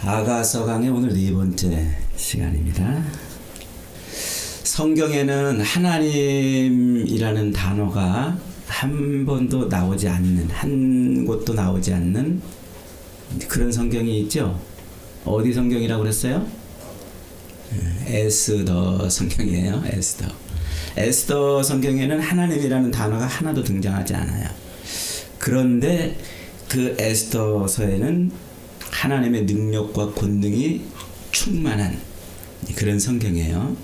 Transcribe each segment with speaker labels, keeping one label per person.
Speaker 1: 아가서 강의 오늘 네 번째 시간입니다. 성경에는 하나님이라는 단어가 한 번도 나오지 않는, 한 곳도 나오지 않는 그런 성경이 있죠. 어디 성경이라고 그랬어요? 에스더 성경이에요. 에스더 성경에는 하나님이라는 단어가 하나도 등장하지 않아요. 그런데 그 에스더서에는 하나님의 능력과 권능이 충만한 그런 성경이에요.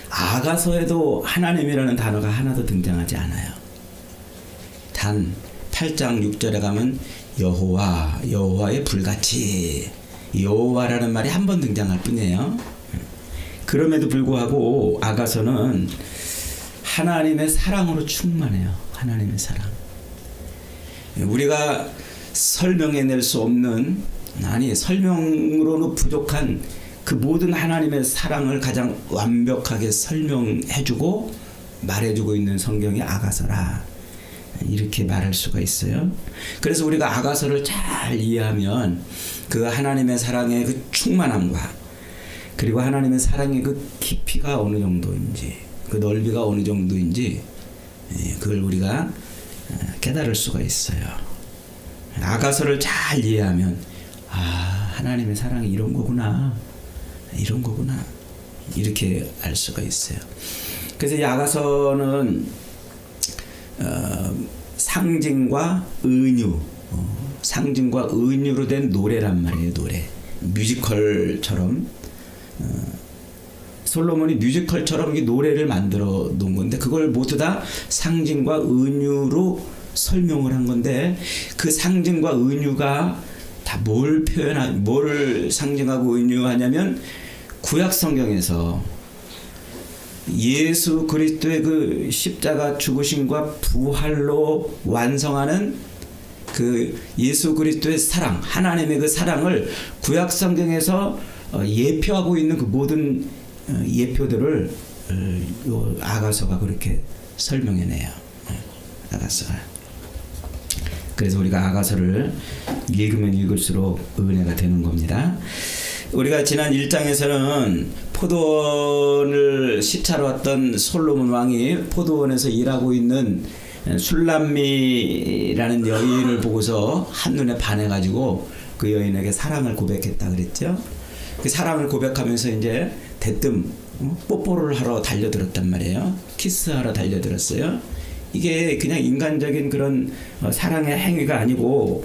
Speaker 1: 아가서에도 하나님이라는 단어가 하나도 등장하지 않아요. 단 8장 6절에 가면 여호와의 불같이, 여호와라는 말이 한 번 등장할 뿐이에요. 그럼에도 불구하고 아가서는 하나님의 사랑으로 충만해요. 하나님의 사랑. 우리가 설명해낼 수 없는, 설명으로는 부족한 그 모든 하나님의 사랑을 가장 완벽하게 설명해주고 말해주고 있는 성경이 아가서라, 이렇게 말할 수가 있어요. 그래서 우리가 아가서를 잘 이해하면 그 하나님의 사랑의 그 충만함과, 그리고 하나님의 사랑의 그 깊이가 어느 정도인지, 그 넓이가 어느 정도인지, 그걸 우리가 깨달을 수가 있어요. 아가서를 잘 이해하면 하나님의 사랑이 이런 거구나, 이렇게 알 수가 있어요. 그래서 이 아가서는 상징과 은유로 된 노래란 말이에요. 노래, 뮤지컬처럼, 솔로몬이 뮤지컬처럼 이 노래를 만들어 놓은 건데, 그걸 모두 다 상징과 은유로 설명을 한 건데, 그 상징과 은유가 다 뭘 상징하고 은유하냐면, 구약 성경에서 예수 그리스도의 그 십자가 죽으심과 부활로 완성하는 그 예수 그리스도의 사랑, 하나님의 그 사랑을 구약 성경에서 예표하고 있는 그 모든 예표들을 요 아가서가 그렇게 설명해내요. 아가서가. 그래서 우리가 아가서를 읽으면 읽을수록 은혜가 되는 겁니다. 우리가 지난 1장에서는 포도원을 시찰하러 왔던 솔로몬 왕이 포도원에서 일하고 있는 술람미라는 여인을 보고서 한눈에 반해가지고 그 여인에게 사랑을 고백했다 그랬죠. 그 사랑을 고백하면서 이제 대뜸 뽀뽀를 하러 달려들었단 말이에요. 키스하러 달려들었어요. 이게 그냥 인간적인 그런 사랑의 행위가 아니고,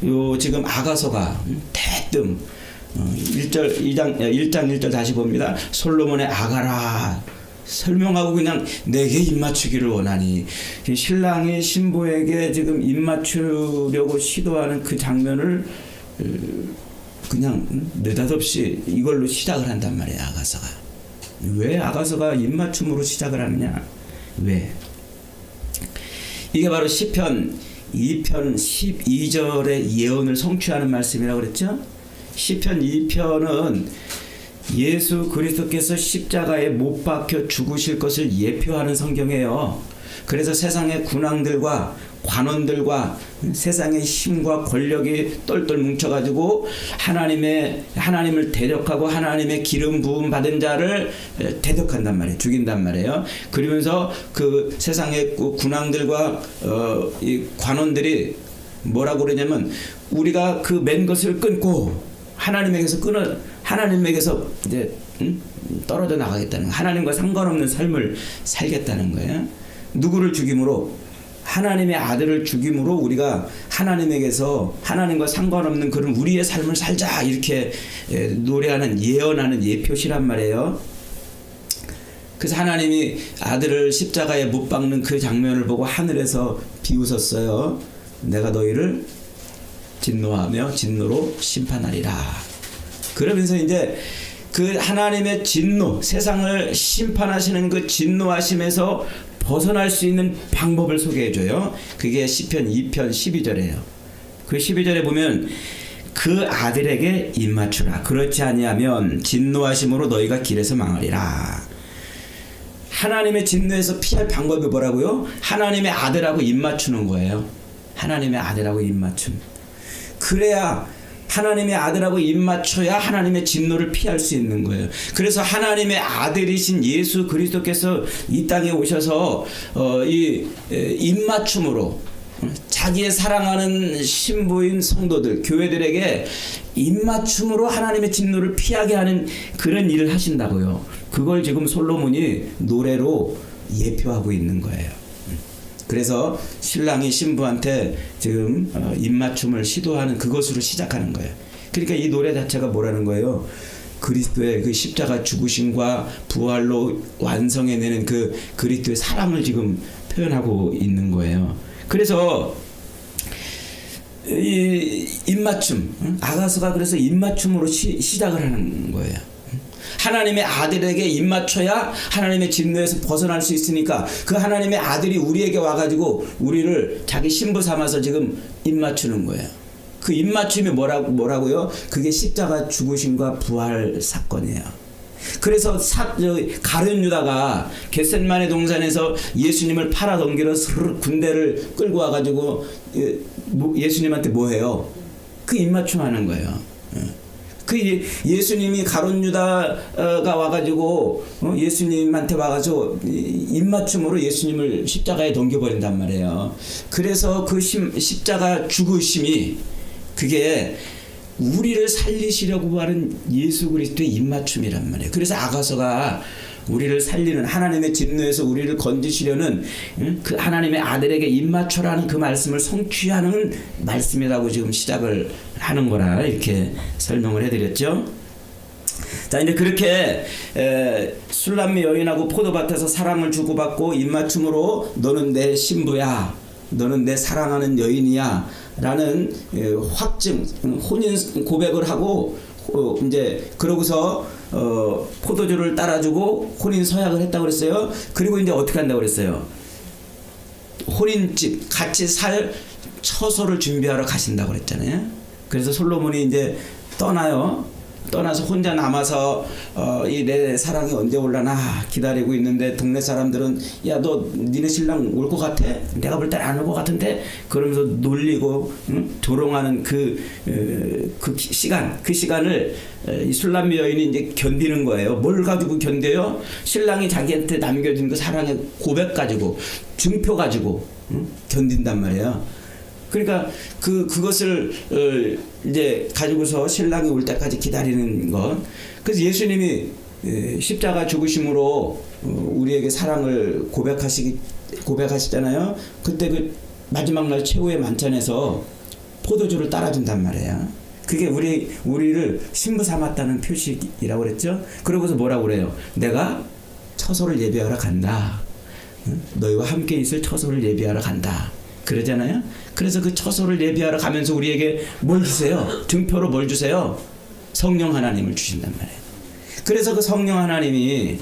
Speaker 1: 요 지금 아가서가 대뜸 1장 1절 다시 봅니다. 솔로몬의 아가라 설명하고 그냥 내게 입맞추기를 원하니, 신랑이 신부에게 지금 입맞추려고 시도하는 그 장면을 그냥 느닷없이 이걸로 시작을 한단 말이에요. 아가서가. 왜 아가서가 입맞춤으로 시작을 하느냐? 왜? 이게 바로 시편 2편 12절의 예언을 성취하는 말씀이라고 그랬죠. 시편 2편은 예수 그리스도께서 십자가에 못 박혀 죽으실 것을 예표하는 성경이에요. 그래서 세상의 군왕들과 관원들과 세상의 힘과 권력이 똘똘 뭉쳐가지고 하나님을 대적하고 하나님의 기름 부음 받은 자를 대적한단 말이에요. 죽인단 말이에요. 그러면서 그 세상의 군왕들과 이 관원들이 뭐라고 그러냐면, 우리가 그 맨 것을 끊고 하나님에게서 이제 떨어져 나가겠다는 거예요. 하나님과 상관없는 삶을 살겠다는 거예요. 누구를 죽임으로? 하나님의 아들을 죽임으로 우리가 하나님에게서, 하나님과 상관없는 그런 우리의 삶을 살자, 이렇게 노래하는, 예언하는 예표시란 말이에요. 그래서 하나님이 아들을 십자가에 못 박는 그 장면을 보고 하늘에서 비웃었어요. 내가 너희를 진노하며 진노로 심판하리라. 그러면서 이제 그 하나님의 진노, 세상을 심판하시는 그 진노하심에서 벗어날 수 있는 방법을 소개해줘요. 그게 시편 2편 12절이에요. 그 12절에 보면, 그 아들에게 입맞추라. 그렇지 아니하면 진노하심으로 너희가 길에서 망하리라. 하나님의 진노에서 피할 방법이 뭐라고요? 하나님의 아들하고 입맞추는 거예요. 하나님의 아들하고 입맞춤. 그래야 하나님의 아들하고 입맞춰야 하나님의 진노를 피할 수 있는 거예요. 그래서 하나님의 아들이신 예수 그리스도께서 이 땅에 오셔서 이 입맞춤으로 자기의 사랑하는 신부인 성도들, 교회들에게 입맞춤으로 하나님의 진노를 피하게 하는 그런 일을 하신다고요. 그걸 지금 솔로몬이 노래로 예표하고 있는 거예요. 그래서 신랑이 신부한테 지금 입맞춤을 시도하는 그것으로 시작하는 거예요. 그러니까 이 노래 자체가 뭐라는 거예요? 그리스도의 그 십자가 죽으심과 부활로 완성해내는 그 그리스도의 사랑을 지금 표현하고 있는 거예요. 그래서 이 입맞춤, 아가서가 그래서 입맞춤으로 시작을 하는 거예요. 하나님의 아들에게 입맞춰야 하나님의 진노에서 벗어날 수 있으니까 그 하나님의 아들이 우리에게 와가지고 우리를 자기 신부 삼아서 지금 입맞추는 거예요. 그 입맞춤이 뭐라고요? 그게 십자가 죽으심과 부활 사건이에요. 그래서 가룟 유다가 겟셋마네 동산에서 예수님을 팔아 넘기러 군대를 끌고 와가지고 예수님한테 뭐해요? 그 입맞춤하는 거예요. 그 예수님이 가룟 유다가 와가지고 예수님한테 와가지고 입맞춤으로 예수님을 십자가에 넘겨버린단 말이에요. 그래서 그 십자가 죽으심이 그게 우리를 살리시려고 하는 예수 그리스도의 입맞춤이란 말이에요. 그래서 아가서가 우리를 살리는 하나님의 진노에서 우리를 건지시려는 그 하나님의 아들에게 입맞춰라는 그 말씀을 성취하는 말씀이라고 지금 시작을 하는 거라 이렇게 설명을 해드렸죠. 자, 이제 그렇게 술람미 여인하고 포도밭에서 사랑을 주고받고 입맞춤으로 너는 내 신부야, 너는 내 사랑하는 여인이야 라는 확증, 혼인 고백을 하고 이제 그러고서 포도주를 따라주고 혼인 서약을 했다고 그랬어요. 그리고 이제 어떻게 한다고 그랬어요? 혼인집 같이 살 처소를 준비하러 가신다고 그랬잖아요. 그래서 솔로몬이 이제 떠나서 혼자 남아서 이 내 사랑이 언제 올라나 기다리고 있는데 동네 사람들은 야, 너 니네 신랑 올 것 같아? 내가 볼 땐 안 올 것 같은데? 그러면서 놀리고 조롱하는 그 시간을 이 술람미 여인이 이제 견디는 거예요. 뭘 가지고 견뎌요? 신랑이 자기한테 남겨준 그 사랑의 고백 가지고 증표 가지고 견딘단 말이에요. 그러니까 그것을 이제 가지고서 신랑이 올 때까지 기다리는 것. 그래서 예수님이 십자가 죽으심으로 우리에게 사랑을 고백하시잖아요. 그때 그 마지막 날 최후의 만찬에서 포도주를 따라준단 말이에요. 그게 우리를 신부 삼았다는 표식이라고 그랬죠. 그러고서 뭐라고 그래요? 내가 처소를 예비하러 간다. 너희와 함께 있을 처소를 예비하러 간다. 그러잖아요. 그래서 그 처소를 예비하러 가면서 우리에게 뭘 주세요? 증표로 뭘 주세요? 성령 하나님을 주신단 말이에요. 그래서 그 성령 하나님이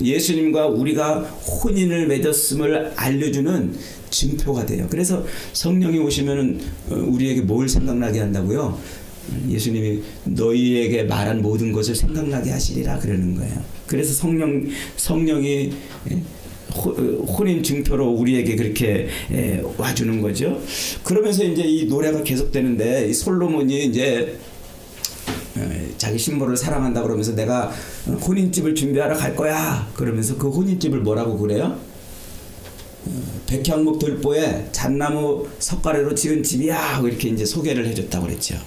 Speaker 1: 예수님과 우리가 혼인을 맺었음을 알려주는 증표가 돼요. 그래서 성령이 오시면은 우리에게 뭘 생각나게 한다고요? 예수님이 너희에게 말한 모든 것을 생각나게 하시리라 그러는 거예요. 그래서 성령이 혼인 증표로 우리에게 그렇게 와주는 거죠. 그러면서 이제 이 노래가 계속되는데 이 솔로몬이 이제 자기 신부를 사랑한다 그러면서 내가 혼인집을 준비하러 갈 거야 그러면서 그 혼인집을 뭐라고 그래요? 백향목 들보에 잣나무 석가래로 지은 집이야 이렇게 이제 소개를 해줬다고 그랬죠.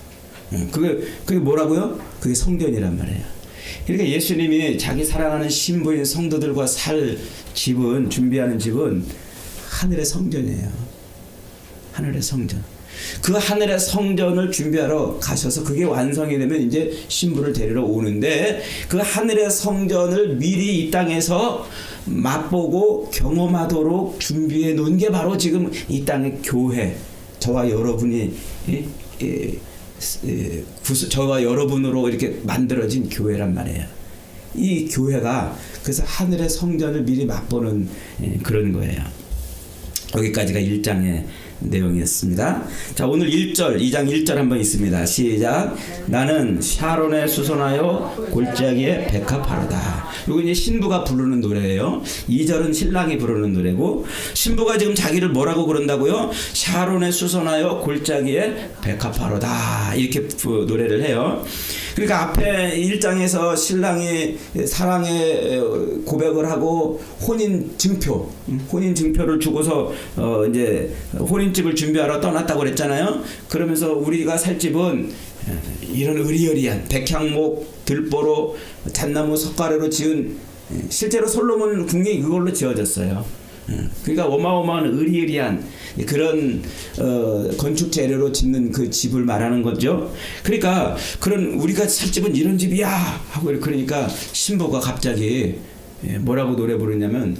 Speaker 1: 그게 뭐라고요? 그게 성전이란 말이에요. 그러니까 예수님이 자기 사랑하는 신부인 성도들과 살 집은, 준비하는 집은 하늘의 성전이에요. 하늘의 성전. 그 하늘의 성전을 준비하러 가셔서 그게 완성이 되면 이제 신부를 데리러 오는데 그 하늘의 성전을 미리 이 땅에서 맛보고 경험하도록 준비해 놓은 게 바로 지금 이 땅의 교회, 저와 여러분이 저와 여러분으로 이렇게 만들어진 교회란 말이에요. 이 교회가 그래서 하늘의 성전을 미리 맛보는 그런 거예요. 여기까지가 1장의 내용이었습니다. 자, 오늘 1절, 2장 1절 한번 있습니다. 시작. 나는 샤론에 수선하여 골짜기에 백합하로다. 이거 이제 신부가 부르는 노래예요. 2절은 신랑이 부르는 노래고, 신부가 지금 자기를 뭐라고 그런다고요? 샤론에 수선하여 골짜기에 백합하로다. 이렇게 노래를 해요. 그러니까 앞에 1장에서 신랑이 사랑의 고백을 하고 혼인 증표를 주고서 이제 혼인집을 준비하러 떠났다고 그랬잖아요. 그러면서 우리가 살 집은 이런 의리의리한 백향목, 들보로, 잣나무, 석가래로 지은, 실제로 솔로몬 궁이 그걸로 지어졌어요. 그러니까 어마어마한 의리의리한 그런 건축 재료로 짓는 그 집을 말하는 거죠. 그러니까 그런 우리가 살 집은 이런 집이야 하고 그러니까 신부가 갑자기 뭐라고 노래 부르냐면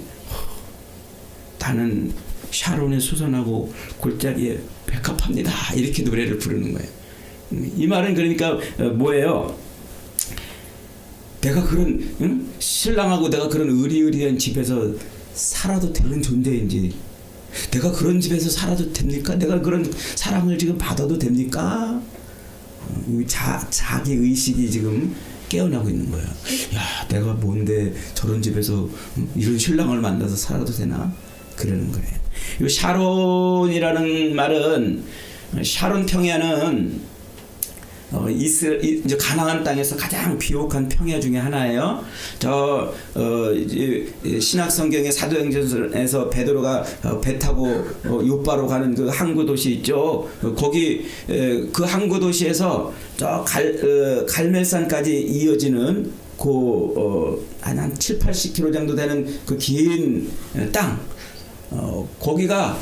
Speaker 1: 나는 샤론에 수선하고 골짜기에 백합합니다 이렇게 노래를 부르는 거예요. 이 말은 그러니까 뭐예요? 내가 그런 신랑하고 내가 그런 의리의리한 집에서 살아도 되는 존재인지, 내가 그런 집에서 살아도 됩니까? 내가 그런 사랑을 지금 받아도 됩니까? 자기 의식이 지금 깨어나고 있는 거예요. 야, 내가 뭔데 저런 집에서 이런 신랑을 만나서 살아도 되나? 그러는 거예요. 이 샤론이라는 말은, 샤론 평야는 이제 가나안 땅에서 가장 비옥한 평야 중에 하나예요. 신약 성경의 사도행전에서 베드로가 배 타고 요바로 가는 그 항구 도시 있죠. 거기 그 항구 도시에서 저 갈멜산까지 이어지는 한 7, 80km 정도 되는 그 긴 땅. 거기가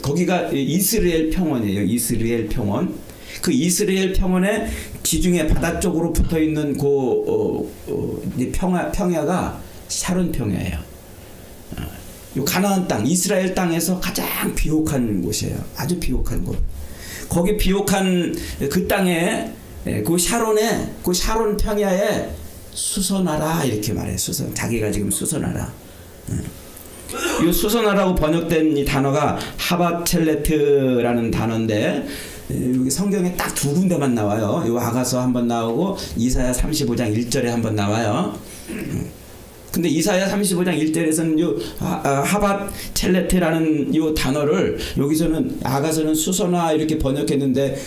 Speaker 1: 거기가 이스라엘 평원이에요. 이스라엘 평원. 그 이스라엘 평원의 지중해 바다 쪽으로 붙어 있는 평야가 샤론 평야예요. 요 가나안 땅, 이스라엘 땅에서 가장 비옥한 곳이에요. 아주 비옥한 곳. 거기 비옥한 그 땅에 그 샤론 평야에 수선하라 이렇게 말해요. 자기가 지금 수선하라. 이 수선하라고 번역된 이 단어가 하바첼레트라는 단어인데, 여기 성경에 딱 두 군데만 나와요. 요 아가서 한번 나오고 이사야 35장 1절에 한번 나와요. 근데 이사야 35장 1절에서는 요 하바첼레트라는 요 단어를 여기서는 아가서는 수선화 이렇게 번역했는데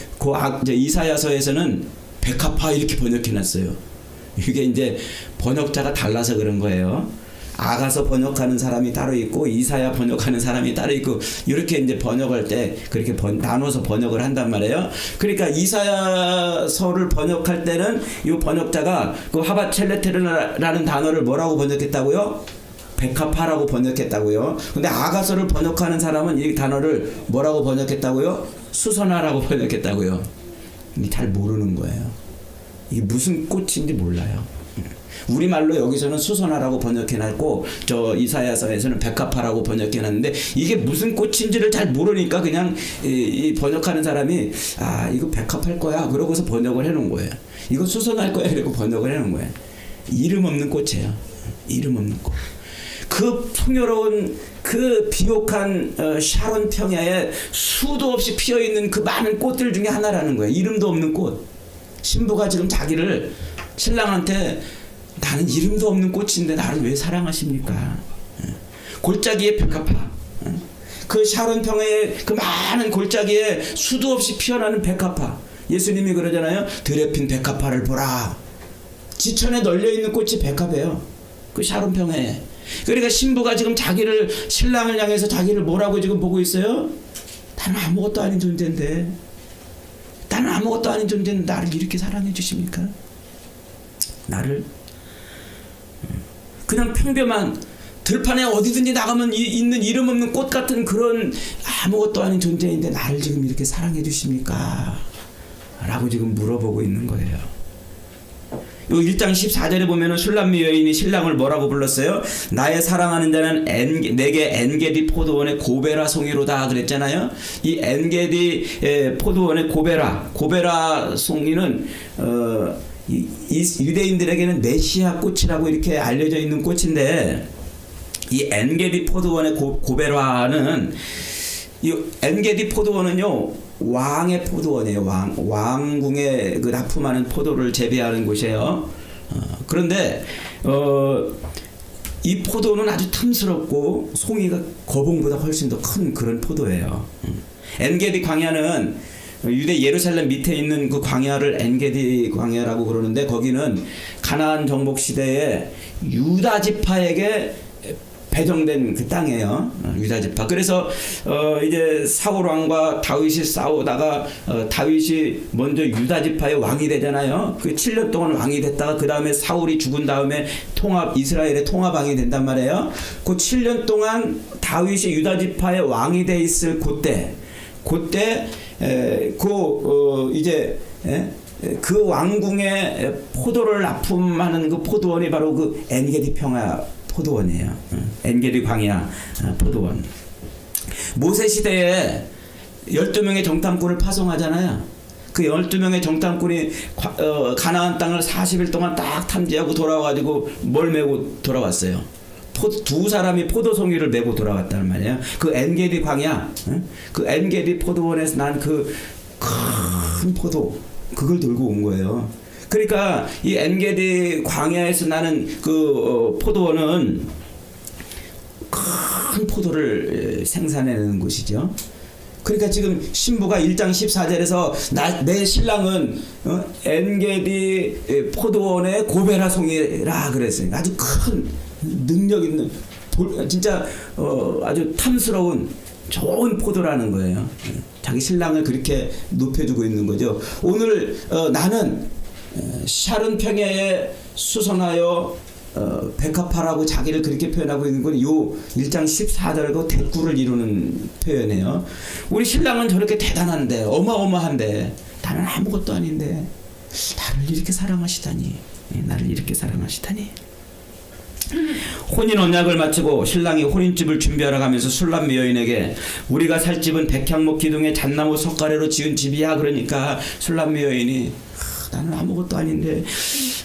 Speaker 1: 이제 이사야서에서는 백합화 이렇게 번역해놨어요. 이게 이제 번역자가 달라서 그런 거예요. 아가서 번역하는 사람이 따로 있고 이사야 번역하는 사람이 따로 있고 이렇게 이제 번역할 때 그렇게 나눠서 번역을 한단 말이에요. 그러니까 이사야서를 번역할 때는 이 번역자가 그 하바첼레테르라는 단어를 뭐라고 번역했다고요? 백합화라고 번역했다고요. 근데 아가서를 번역하는 사람은 이 단어를 뭐라고 번역했다고요? 수선화라고 번역했다고요. 잘 모르는 거예요. 이게 무슨 꽃인지 몰라요. 우리말로 여기서는 수선화라고 번역해놨고 저 이사야서에서는 백합화라고 번역해놨는데 이게 무슨 꽃인지를 잘 모르니까 그냥 이 번역하는 사람이 이거 백합할 거야 그러고서 번역을 해놓은 거예요. 이거 수선할 거야 그러고 번역을 해놓은 거예요. 이름 없는 꽃이에요. 이름 없는 꽃. 그 풍요로운 그 비옥한 샤론 평야에 수도 없이 피어있는 그 많은 꽃들 중에 하나라는 거예요. 이름도 없는 꽃. 신부가 지금 자기를 신랑한테 나는 이름도 없는 꽃인데 나를 왜 사랑하십니까? 골짜기에 백합화. 그 샤론 평야의 그 많은 골짜기에 수도 없이 피어나는 백합화. 예수님이 그러잖아요. 들에 핀 백합화를 보라. 지천에 널려있는 꽃이 백합이에요. 그 샤론 평야에. 그러니까 신부가 지금 신랑을 향해서 자기를 뭐라고 지금 보고 있어요? 나는 아무것도 아닌 존재인데 나를 이렇게 사랑해 주십니까? 나를 그냥 평범한 들판에 어디든지 나가면 있는 이름 없는 꽃 같은 그런 아무것도 아닌 존재인데 나를 지금 이렇게 사랑해 주십니까? 라고 지금 물어보고 있는 거예요. 요 1장 14절에 보면은 슐람미 여인이 신랑을 뭐라고 불렀어요? 나의 사랑하는 자는 내게 엔게디 포도원의 고베라 송이로다 그랬잖아요. 이 엔게디 포도원의 고베라 송이는 이 유대인들에게는 메시아 꽃이라고 이렇게 알려져 있는 꽃인데 이 엔게디 포도원의 고베라는 이 엔게디 포도원은요 왕의 포도원이에요. 왕궁에 그 납품하는 포도를 재배하는 곳이에요. 그런데 이 포도는 아주 탐스럽고 송이가 거봉보다 훨씬 더 큰 그런 포도예요. 엔게디 광야는 유대 예루살렘 밑에 있는 그 광야를 엔게디 광야라고 그러는데, 거기는 가나안 정복 시대에 유다 지파에게 배정된 그 땅이에요. 유다 지파. 그래서 이제 사울 왕과 다윗이 싸우다가 다윗이 먼저 유다 지파의 왕이 되잖아요. 그 7년 동안 왕이 됐다가 그 다음에 사울이 죽은 다음에 이스라엘의 통합 왕이 된단 말이에요. 그 7년 동안 다윗이 유다 지파의 왕이 돼 있을 그때 그 왕궁에 포도를 납품하는 그 포도원이 바로 그 엔게디 평야 포도원이에요. 엔게디 광야 포도원. 모세 시대에 12명의 정탐꾼을 파송하잖아요. 그 12명의 정탐꾼이 가나안 땅을 40일 동안 딱 탐지하고 돌아와가지고 뭘 메고 돌아왔어요? 두 사람이 포도송이를 메고 돌아왔단 말이에요. 그 엔게디 광야, 그 엔게디 포도원에서 난 그 큰 포도, 그걸 들고 온 거예요. 그러니까 이 엔게디 광야에서 나는 그 포도원은 큰 포도를 생산해내는 곳이죠. 그러니까 지금 신부가 1장 14절에서 내 신랑은 엔게디 포도원의 고베라 송이라 그랬어요. 아주 큰 능력 있는 진짜 아주 탐스러운 좋은 포도라는 거예요. 자기 신랑을 그렇게 높여주고 있는 거죠. 오늘 나는 샤론 평야에 수선하여 백합화라고 자기를 그렇게 표현하고 있는 건 요 1장 14절과 대꾸를 이루는 표현이에요. 우리 신랑은 저렇게 대단한데 어마어마한데 나는 아무것도 아닌데 나를 이렇게 사랑하시다니, 나를 이렇게 사랑하시다니. 혼인 언약을 마치고 신랑이 혼인집을 준비하러 가면서 술람미 여인에게 우리가 살 집은 백향목 기둥에 잣나무 석가래로 지은 집이야. 그러니까 술람미 여인이 나는 아무것도 아닌데,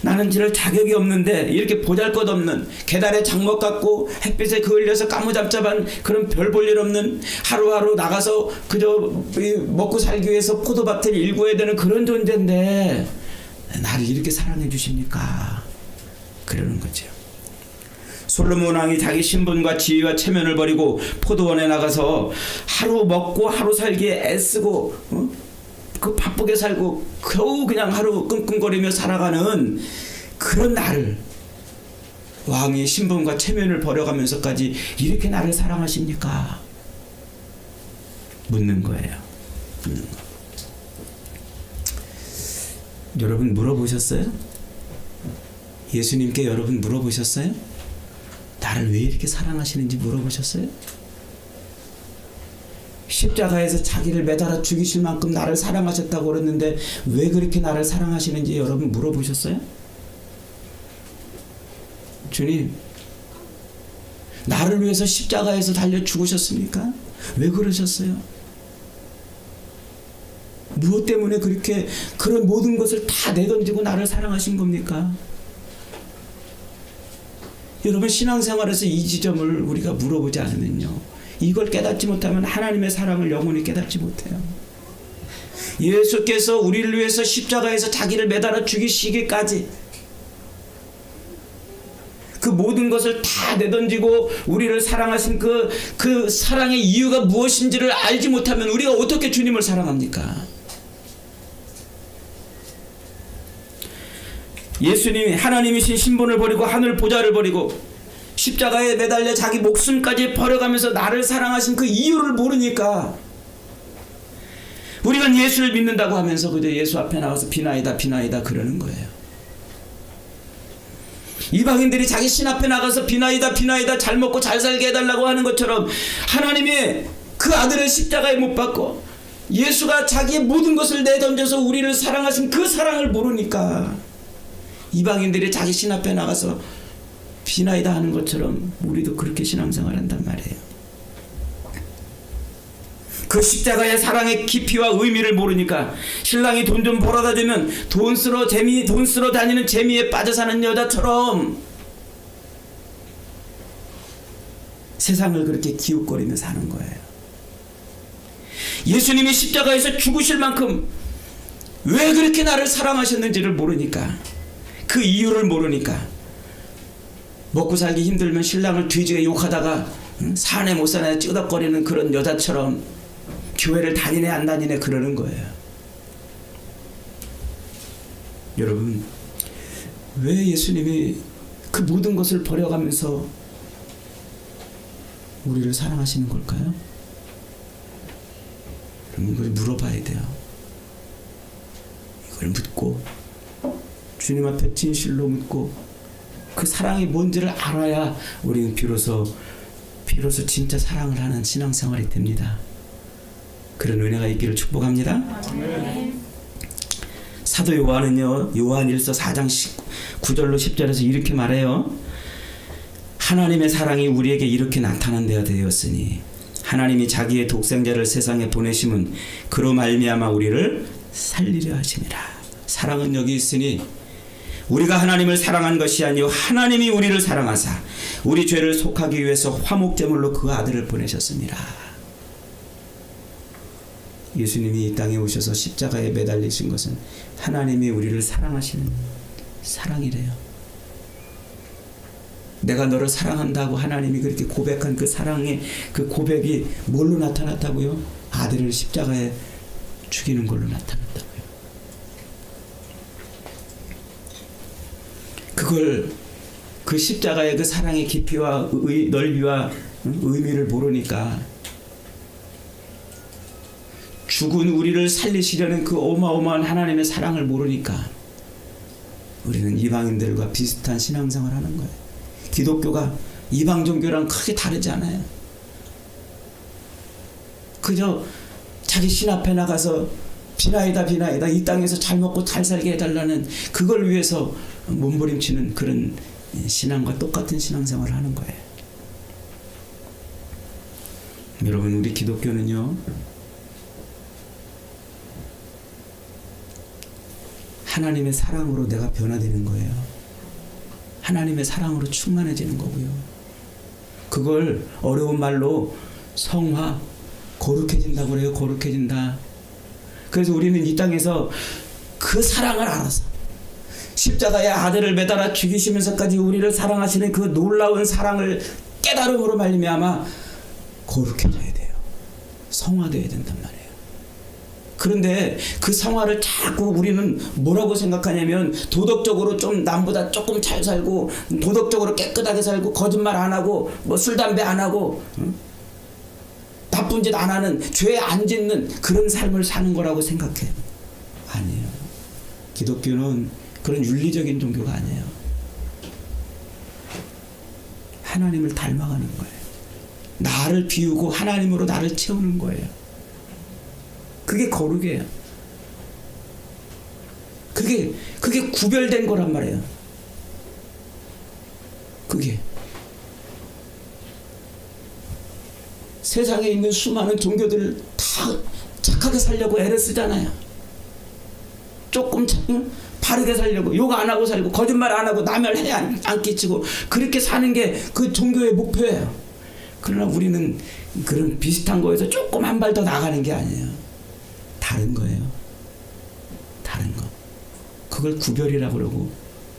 Speaker 1: 나는 지를 자격이 없는데, 이렇게 보잘것없는 계달에 장목 같고 햇빛에 그을려서 까무잡잡한 그런 별 볼 일 없는, 하루하루 나가서 그저 먹고 살기 위해서 포도밭을 일구어야 되는 그런 존재인데 나를 이렇게 사랑해 주십니까? 그러는 거죠. 솔로몬 왕이 자기 신분과 지위와 체면을 버리고 포도원에 나가서 하루 먹고 하루 살기에 애쓰고 그 바쁘게 살고 겨우 그냥 하루 끙끙거리며 살아가는 그런 나를 왕이 신분과 체면을 버려가면서까지 이렇게 나를 사랑하십니까? 묻는 거예요. 여러분 물어보셨어요? 예수님께 여러분 물어보셨어요? 나를 왜 이렇게 사랑하시는지 물어보셨어요? 십자가에서 자기를 매달아 죽이실 만큼 나를 사랑하셨다고 그랬는데 왜 그렇게 나를 사랑하시는지 여러분 물어보셨어요? 주님, 나를 위해서 십자가에서 달려 죽으셨습니까? 왜 그러셨어요? 무엇 때문에 그렇게 그런 모든 것을 다 내던지고 나를 사랑하신 겁니까? 여러분, 신앙생활에서 이 지점을 우리가 물어보지 않으면요, 이걸 깨닫지 못하면 하나님의 사랑을 영원히 깨닫지 못해요. 예수께서 우리를 위해서 십자가에서 자기를 매달아 죽이시기까지 그 모든 것을 다 내던지고 우리를 사랑하신 그 사랑의 이유가 무엇인지를 알지 못하면 우리가 어떻게 주님을 사랑합니까? 예수님이 하나님이신 신분을 버리고 하늘 보좌를 버리고 십자가에 매달려 자기 목숨까지 버려가면서 나를 사랑하신 그 이유를 모르니까 우리가 예수를 믿는다고 하면서 그저 예수 앞에 나와서 비나이다 비나이다 그러는 거예요. 이방인들이 자기 신 앞에 나가서 비나이다 비나이다 잘 먹고 잘 살게 해달라고 하는 것처럼 하나님이 그 아들을 십자가에 못 박고 예수가 자기의 모든 것을 내던져서 우리를 사랑하신 그 사랑을 모르니까 이방인들이 자기 신 앞에 나가서 비나이다 하는 것처럼 우리도 그렇게 신앙생활 한단 말이에요. 그 십자가의 사랑의 깊이와 의미를 모르니까 신랑이 돈 좀 벌어다 주면 돈 쓰러 다니는 재미에 빠져 사는 여자처럼 세상을 그렇게 기웃거리며 사는 거예요. 예수님이 십자가에서 죽으실 만큼 왜 그렇게 나를 사랑하셨는지를 모르니까, 그 이유를 모르니까, 먹고 살기 힘들면 신랑을 뒤지게 욕하다가 사내 못 사내 찌덕거리는 그런 여자처럼 교회를 다니네 안 다니네 그러는 거예요. 여러분, 왜 예수님이 그 모든 것을 버려가면서 우리를 사랑하시는 걸까요? 여러분, 이걸 물어봐야 돼요. 이걸 묻고 주님 앞에 진실로 묻고 그 사랑이 뭔지를 알아야 우리는 비로소 진짜 사랑을 하는 신앙생활이 됩니다. 그런 은혜가 있기를 축복합니다. 아멘. 사도 요한은요, 요한 1서 4장 9절로 10절에서 이렇게 말해요. 하나님의 사랑이 우리에게 이렇게 나타난 데가 되었으니 하나님이 자기의 독생자를 세상에 보내심은 그로 말미암아 우리를 살리려 하심이라. 사랑은 여기 있으니 우리가 하나님을 사랑한 것이 아니요 하나님이 우리를 사랑하사 우리 죄를 속하기 위해서 화목제물로 그 아들을 보내셨습니다. 예수님이 이 땅에 오셔서 십자가에 매달리신 것은 하나님이 우리를 사랑하시는 사랑이래요. 내가 너를 사랑한다고 하나님이 그렇게 고백한 그 사랑의 그 고백이 뭘로 나타났다고요? 아들을 십자가에 죽이는 걸로 나타났다고요. 그걸 그 십자가의 그 사랑의 깊이와 넓이와 의미를 모르니까, 죽은 우리를 살리시려는 그 어마어마한 하나님의 사랑을 모르니까 우리는 이방인들과 비슷한 신앙생활을 하는 거예요. 기독교가 이방 종교랑 크게 다르지 않아요. 그저 자기 신 앞에 나가서 비나이다 이 땅에서 잘 먹고 잘 살게 해달라는 그걸 위해서 몸부림치는 그런 신앙과 똑같은 신앙생활을 하는 거예요. 여러분, 우리 기독교는요, 하나님의 사랑으로 내가 변화되는 거예요. 하나님의 사랑으로 충만해지는 거고요. 그걸 어려운 말로 성화, 거룩해진다고 그래요. 거룩해진다. 그래서 우리는 이 땅에서 그 사랑을 알아서 십자가에 아들을 매달아 죽이시면서까지 우리를 사랑하시는 그 놀라운 사랑을 깨달음으로 말미암아 거룩해져야 돼요. 성화되어야 된단 말이에요. 그런데 그 성화를 자꾸 우리는 뭐라고 생각하냐면, 도덕적으로 좀 남보다 조금 잘 살고, 도덕적으로 깨끗하게 살고, 거짓말 안 하고, 뭐 술 담배 안 하고, 나쁜 짓 안 하는, 죄 안 짓는 그런 삶을 사는 거라고 생각해요. 아니에요. 기독교는 그런 윤리적인 종교가 아니에요. 하나님을 닮아가는 거예요. 나를 비우고 하나님으로 나를 채우는 거예요. 그게 거룩이에요. 그게 구별된 거란 말이에요. 그게 세상에 있는 수많은 종교들을 다 착하게 살려고 애를 쓰잖아요. 조금 바르게 살려고, 욕 안 하고 살고, 거짓말 안 하고, 남을 해 안 끼치고, 그렇게 사는 게 그 종교의 목표예요. 그러나 우리는 그런 비슷한 거에서 조금 한 발 더 나가는 게 아니에요. 다른 거예요. 다른 거. 그걸 구별이라고 그러고,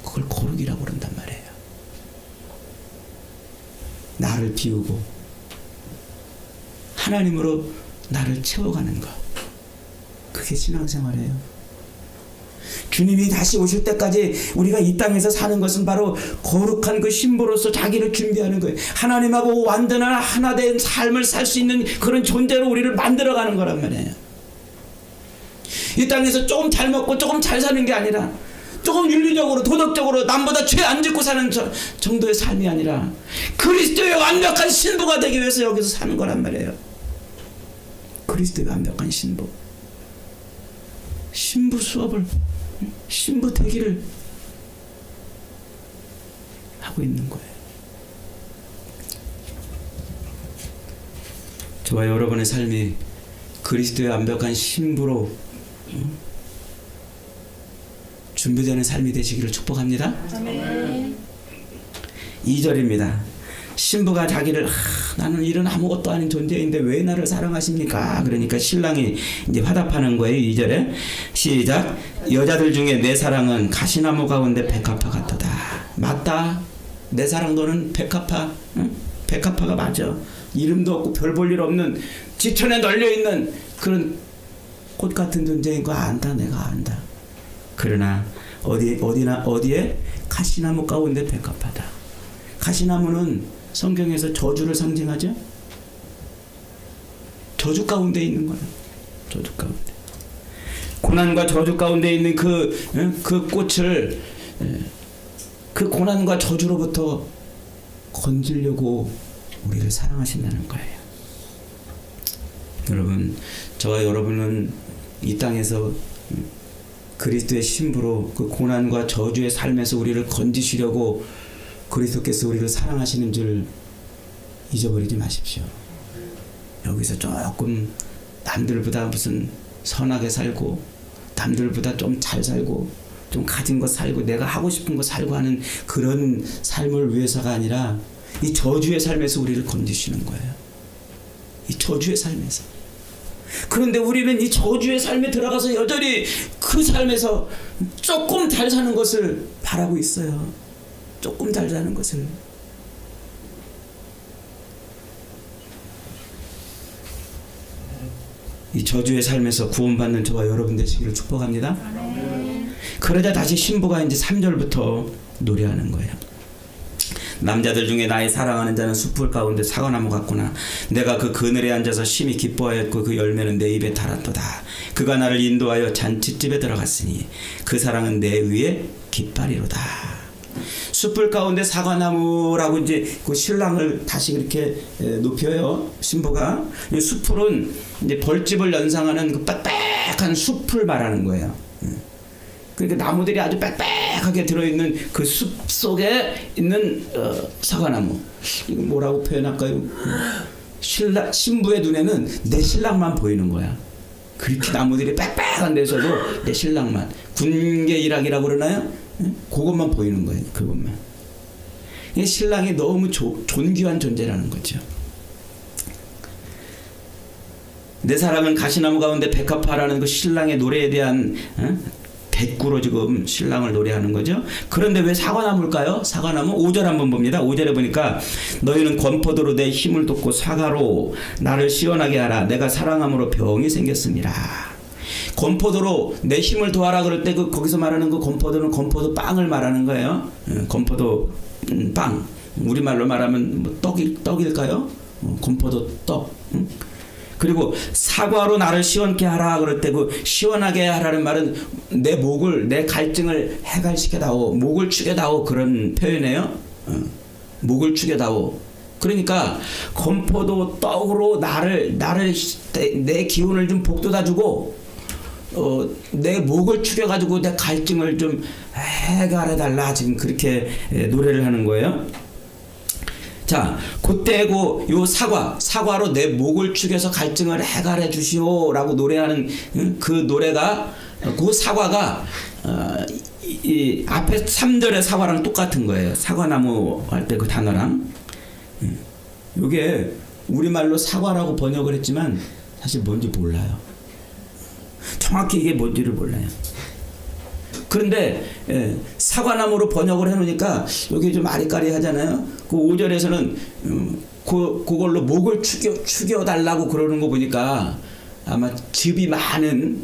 Speaker 1: 그걸 거룩이라고 그런단 말이에요. 나를 비우고 하나님으로 나를 채워가는 거. 그게 신앙생활이에요. 주님이 다시 오실 때까지 우리가 이 땅에서 사는 것은 바로 거룩한 그 신부로서 자기를 준비하는 거예요. 하나님하고 완전한 하나된 삶을 살 수 있는 그런 존재로 우리를 만들어가는 거란 말이에요. 이 땅에서 조금 잘 먹고 조금 잘 사는 게 아니라, 조금 윤리적으로 도덕적으로 남보다 죄 안 짓고 사는 정도의 삶이 아니라 그리스도의 완벽한 신부가 되기 위해서 여기서 사는 거란 말이에요. 그리스도의 완벽한 신부. 신부 수업을, 신부 되기를 하고 있는 거예요. 저와 여러분의 삶이 그리스도의 완벽한 신부로 준비되는 삶이 되시기를 축복합니다. 아멘. 2절입니다. 신부가 자기를 나는 이런 아무것도 아닌 존재인데 왜 나를 사랑하십니까? 그러니까 신랑이 이제 화답하는 거예요. 2절에 시작. 여자들 중에 내 사랑은 가시나무 가운데 백합화 같도다. 맞다. 내 사랑 너는 백합화. 응? 백합화가 맞아. 이름도 없고 별 볼 일 없는 지천에 널려있는 그런 꽃 같은 존재인 거 안다. 내가 안다. 그러나 어디에 가시나무 가운데 백합화다. 가시나무는 성경에서 저주를 상징하죠. 저주 가운데 있는 거야. 저주 가운데. 고난과 저주 가운데 있는 그 꽃을 그 고난과 저주로부터 건지려고 우리를 사랑하신다는 거예요. 여러분, 저와 여러분은 이 땅에서 그리스도의 신부로 그 고난과 저주의 삶에서 우리를 건지시려고 그리스도께서 우리를 사랑하시는 줄 잊어버리지 마십시오. 여기서 조금 남들보다 무슨 선하게 살고 남들보다 좀 잘 살고 좀 가진 거 살고 내가 하고 싶은 거 살고 하는 그런 삶을 위해서가 아니라 이 저주의 삶에서 우리를 건지시는 거예요. 이 저주의 삶에서. 그런데 우리는 이 저주의 삶에 들어가서 여전히 그 삶에서 조금 잘 사는 것을 바라고 있어요. 조금 잘 사는 것을. 이 저주의 삶에서 구원받는 저와 여러분 되시기를 축복합니다. 그러자 다시 신부가 이제 3절부터 노래하는 거예요. 남자들 중에 나의 사랑하는 자는 숲풀 가운데 사과나무 같구나. 내가 그 그늘에 앉아서 심히 기뻐하였고 그 열매는 내 입에 달았도다. 그가 나를 인도하여 잔치집에 들어갔으니 그 사랑은 내 위에 깃발이로다. 숲풀 가운데 사과나무라고 이제 그 신랑을 다시 이렇게 높여요. 신부가. 숲풀은 이제 벌집을 연상하는 그 빽빽한 숲을 말하는 거예요. 그러니까 나무들이 아주 빽빽하게 들어있는 그 숲 속에 있는 사과나무. 이거 뭐라고 표현할까요? 신부의 눈에는 내 신랑만 보이는 거야. 그렇게 나무들이 빽빽한 데서도 내 신랑만. 군계 일학이라고 그러나요? 그것만 보이는 거예요. 그것만. 신랑이 너무 존귀한 존재라는 거죠. 내 사랑은 가시나무 가운데 백합화라는 그 신랑의 노래에 대한 대꾸로 지금 신랑을 노래하는 거죠. 그런데 왜 사과나무일까요? 사과나무 5절 한번 봅니다. 5절에 보니까 너희는 권포도로 내 힘을 돋고 사과로 나를 시원하게 하라. 내가 사랑함으로 병이 생겼습니다. 권포도로 내 힘을 도와라 그럴 때 거기서 말하는 그 권포도는 권포도 빵을 말하는 거예요. 권포도 빵. 우리말로 말하면 뭐 떡일까요? 권포도 떡. 그리고 사과로 나를 시원케 하라 그럴 때 그 시원하게 하라는 말은 내 목을 내 갈증을 해갈시켜다오. 목을 축여다오 그런 표현이에요. 목을 축여다오. 그러니까 권포도 떡으로 나를 내 기운을 좀 북돋아주고 내 목을 축여가지고 내 갈증을 좀 해결해달라 지금 그렇게 노래를 하는 거예요. 자, 그때고 요 사과로 내 목을 축여서 갈증을 해결해 주시오라고 노래하는 그 노래가 그 사과가 이 앞에 3절의 사과랑 똑같은 거예요. 사과나무 할 때 그 단어랑. 요게 우리말로 사과라고 번역을 했지만 사실 뭔지 몰라요. 정확히 이게 뭔지를 몰라요. 그런데 사과나무로 번역을 해놓으니까 여기 좀 아리까리 하잖아요. 그 5절에서는 그걸로 목을 축여달라고 그러는 거 보니까 아마 즙이 많은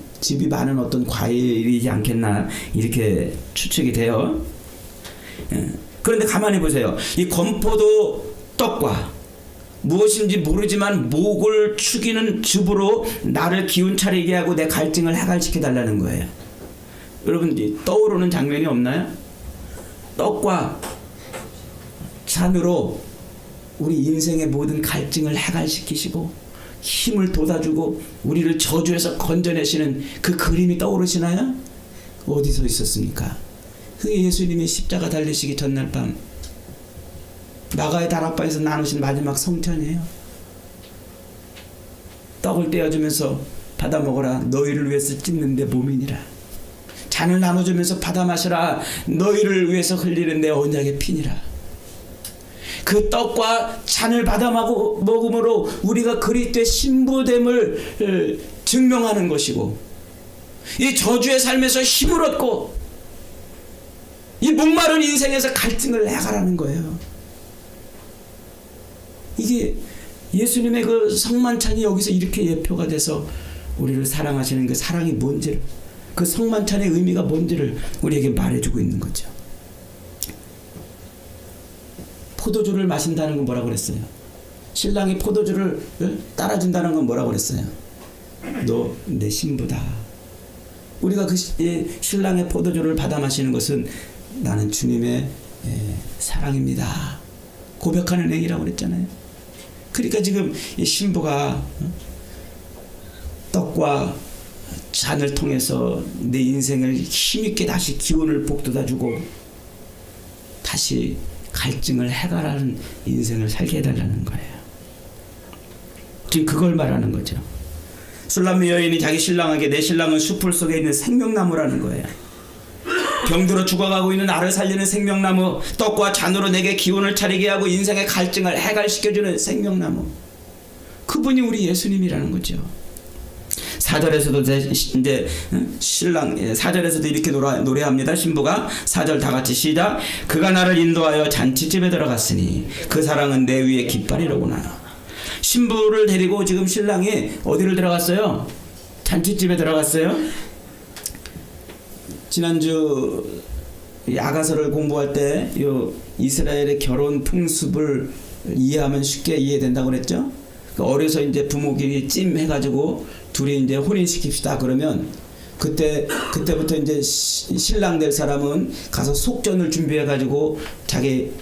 Speaker 1: 어떤 과일이지 않겠나 이렇게 추측이 돼요. 그런데 가만히 보세요. 이 건포도 떡과 무엇인지 모르지만 목을 축이는 즙으로 나를 기운 차리게 하고 내 갈증을 해갈시켜 달라는 거예요. 여러분 떠오르는 장면이 없나요? 떡과 잔으로 우리 인생의 모든 갈증을 해갈시키시고 힘을 돋아주고 우리를 저주에서 건져내시는 그 그림이 떠오르시나요? 어디서 있었습니까? 그 예수님이 십자가 달리시기 전날 밤 나가의 다락방에서 나누신 마지막 성찬이에요. 떡을 떼어주면서 받아 먹어라. 너희를 위해서 찢는 내 몸이니라. 잔을 나눠주면서 받아 마시라. 너희를 위해서 흘리는 내 언약의 피니라. 그 떡과 잔을 받아 먹음으로 우리가 그리스도의 신부됨을 증명하는 것이고, 이 저주의 삶에서 힘을 얻고 이 목마른 인생에서 갈증을 해가라는 거예요. 이게 예수님의 그 성만찬이 여기서 이렇게 예표가 돼서 우리를 사랑하시는 그 사랑이 뭔지를, 그 성만찬의 의미가 뭔지를 우리에게 말해주고 있는 거죠. 포도주를 마신다는 건 뭐라고 그랬어요? 신랑이 포도주를 따라준다는 건 뭐라고 그랬어요? 너 내 신부다. 우리가 그 신랑의 포도주를 받아 마시는 것은 나는 주님의 사랑입니다. 고백하는 행위라고 그랬잖아요. 그러니까 지금 이 신부가 떡과 잔을 통해서 내 인생을 힘있게 다시 기운을 북돋아주고 다시 갈증을 해가라는 인생을 살게 해달라는 거예요. 지금 그걸 말하는 거죠. 술람미 여인이 자기 신랑에게 내 신랑은 숲을 속에 있는 생명나무라는 거예요. 병들어 죽어가고 있는 나를 살리는 생명나무, 떡과 잔으로 내게 기운을 차리게 하고 인생의 갈증을 해갈시켜주는 생명나무, 그분이 우리 예수님이라는 거죠. 4절에서도 이제 신랑 4절에서도 이렇게 노래합니다. 신부가 4절 다 같이 시작. 그가 나를 인도하여 잔치집에 들어갔으니 그 사랑은 내 위에 깃발이로구나. 신부를 데리고 지금 신랑이 어디를 들어갔어요? 잔치집에 들어갔어요. 지난주 야가서를 공부할 때 요 이스라엘의 결혼 풍습을 이해하면 쉽게 이해된다고 그랬죠. 어려서 이제 부모끼리 찜해가지고 둘이 이제 혼인시킵시다 그러면 그때부터 이제 신랑 될 사람은 가서 속전을 준비해가지고 자기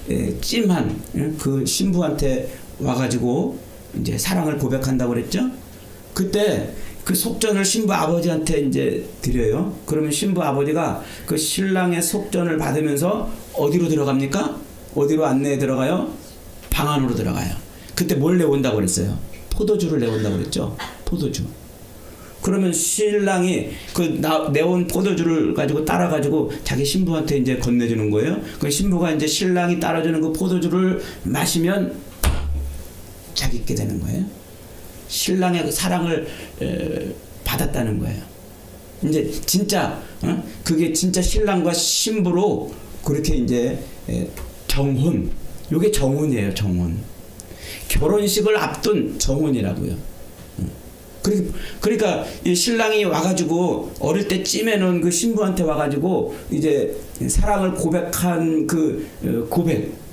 Speaker 1: 찜한 그 신부한테 와가지고 이제 사랑을 고백한다고 그랬죠. 그때 그 속전을 신부 아버지한테 이제 드려요. 그러면 신부 아버지가 그 신랑의 속전을 받으면서 어디로 들어갑니까? 어디로 안내에 들어가요? 방 안으로 들어가요. 그때 뭘 내온다고 그랬어요? 포도주를 내온다고 그랬죠. 포도주. 그러면 신랑이 그 내온 포도주를 가지고 따라가지고 자기 신부한테 이제 건네주는 거예요. 그 신부가 이제 신랑이 따라주는 그 포도주를 마시면 자기 있게 되는 거예요. 신랑의 그 사랑을 받았다는 거예요. 이제 진짜 그게 진짜 신랑과 신부로 그렇게 이제 정혼, 요게 정혼이에요. 정혼. 결혼식을 앞둔 정혼이라고요. 그러니까 이 신랑이 와가지고 어릴 때 찜해놓은 그 신부한테 와가지고 이제 사랑을 고백한 그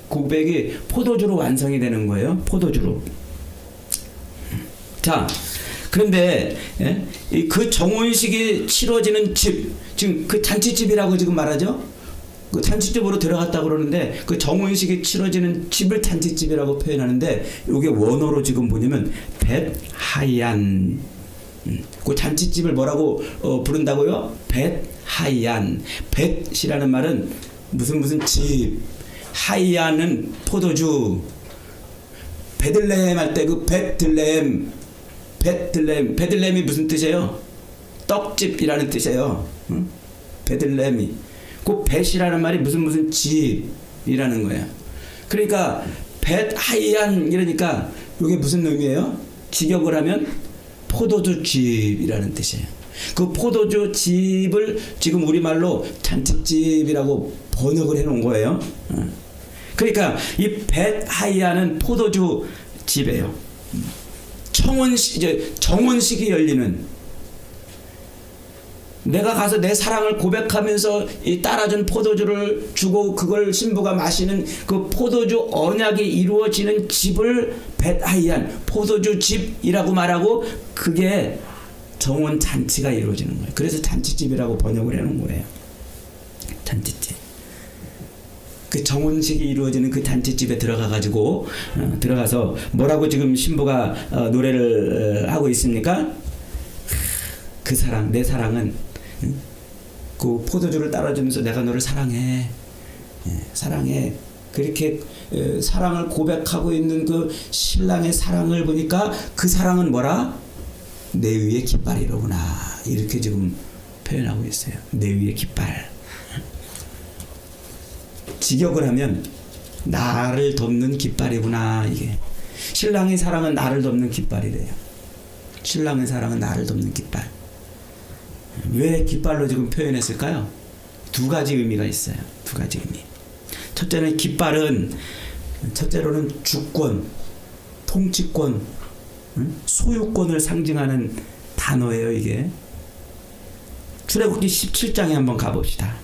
Speaker 1: 고백이 포도주로 완성이 되는 거예요. 포도주로. 자, 그런데 그 정혼식이 치러지는 집, 지금 그 잔치집이라고 지금 말하죠. 그 잔치집으로 들어갔다 그러는데 그 정혼식이 치러지는 집을 잔치집이라고 표현하는데 이게 원어로 지금 뭐냐면 벳하얀. 그 잔치집을 뭐라고 부른다고요? 벳하얀. 벳이라는 말은 무슨 집, 하얀은 포도주. 베들레헴 할 때 그 베들레헴이 무슨 뜻이에요? 떡집이라는 뜻이에요. 베들레헴이. 그 벳이라는 말이 무슨 집이라는 거예요. 그러니까 벳하얀 이러니까 이게 무슨 의미예요? 직역을 하면 포도주 집이라는 뜻이에요. 그 포도주 집을 지금 우리말로 잔치집이라고 번역을 해놓은 거예요. 그러니까 이 벳하얀은 포도주 집이에요. 정혼식이 열리는, 내가 가서 내 사랑을 고백하면서 이 따라준 포도주를 주고 그걸 신부가 마시는 그 포도주 언약이 이루어지는 집을 벳하얀 포도주 집이라고 말하고 그게 정혼 잔치가 이루어지는 거예요. 그래서 잔치집이라고 번역을 해놓은 거예요. 잔치집. 그 정혼식이 이루어지는 그 잔치집에 들어가가지고 들어가서 뭐라고 지금 신부가 노래를 하고 있습니까? 그 사랑, 내 사랑은 그 포도주를 따라주면서 내가 너를 사랑해, 사랑해. 그렇게 사랑을 고백하고 있는 그 신랑의 사랑을 보니까 그 사랑은 뭐라? 내 위에 깃발이로구나. 이렇게 지금 표현하고 있어요. 내 위에 깃발. 직역을 하면 나를 덮는 깃발이구나. 이게 신랑의 사랑은 나를 덮는 깃발이래요. 신랑의 사랑은 나를 덮는 깃발. 왜 깃발로 지금 표현했을까요? 두 가지 의미가 있어요. 두 가지 의미. 첫째는 깃발은 첫째로는 주권, 통치권, 소유권을 상징하는 단어예요. 이게 출애굽기 17장에 한번 가봅시다.